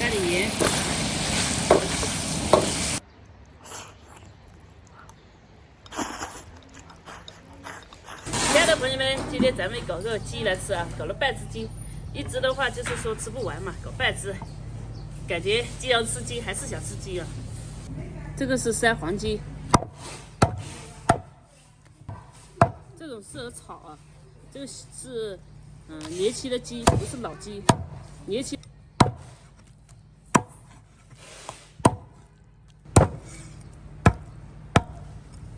加点盐。亲爱的朋友们，今天咱们搞个鸡来吃啊，搞了半只鸡。一只的话就是说吃不完嘛，搞半只，感觉既要吃鸡还是想吃鸡啊。这个是三黄鸡，这种适合炒啊。这个是年期的鸡，不是老鸡，年期。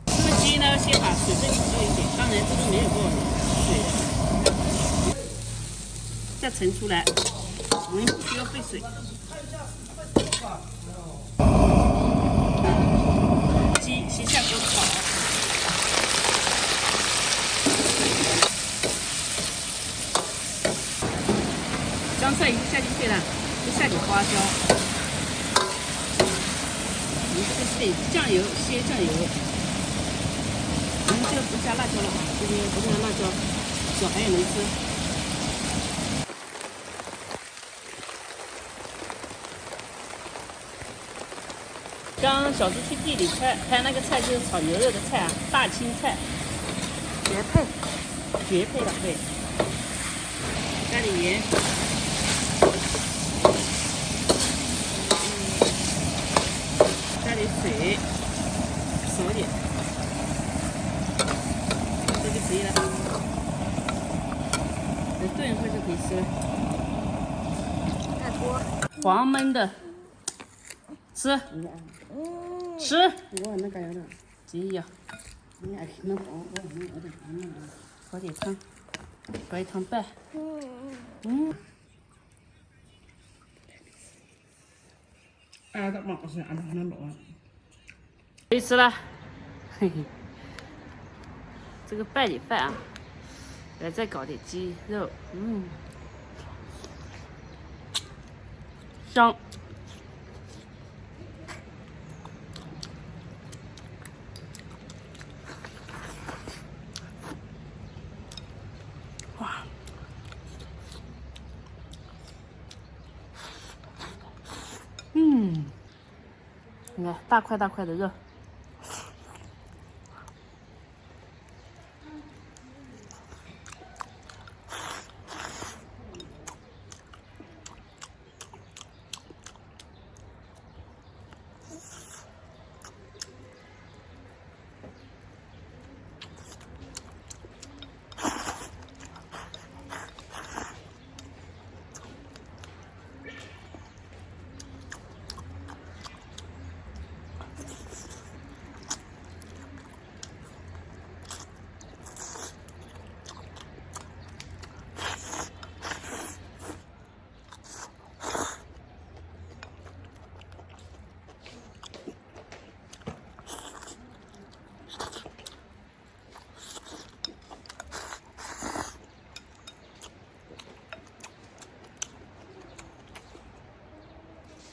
这个鸡呢，先把水分去一点，当然这个没有多少水，再盛出来，我们不需要沸水。鸡先下锅炒。香菜已经下进去了，就下点花椒。我们这个是点酱油，鲜酱油。我们这个不加辣椒了啊，这边不加辣椒，小孩也能吃。刚小猪去地里拍那个菜，就是炒牛肉的菜啊，大青菜，绝配了，对。加点盐。加点水，少点，这就可以了。炖一会儿就可以吃了。大锅，黄焖的，吃，吃。我那个有点，鸡呀，你爱听那搞点汤，搞一汤半。可以吃了，嘿嘿。这个拌点饭啊，来再搞点鸡肉，香。哇，你看大块大块的肉。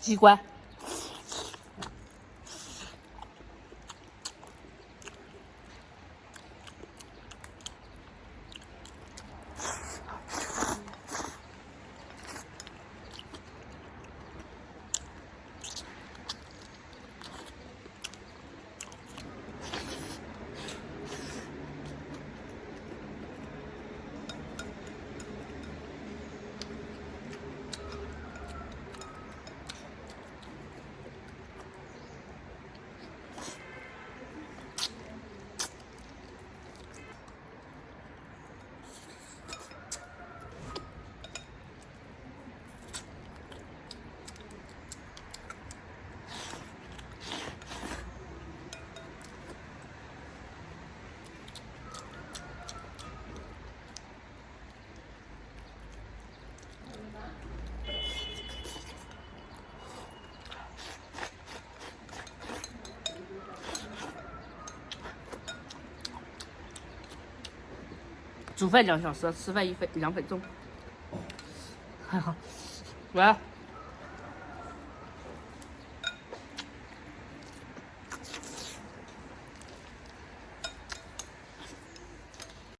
鸡冠。煮饭2小时，吃饭2分钟。还好，来。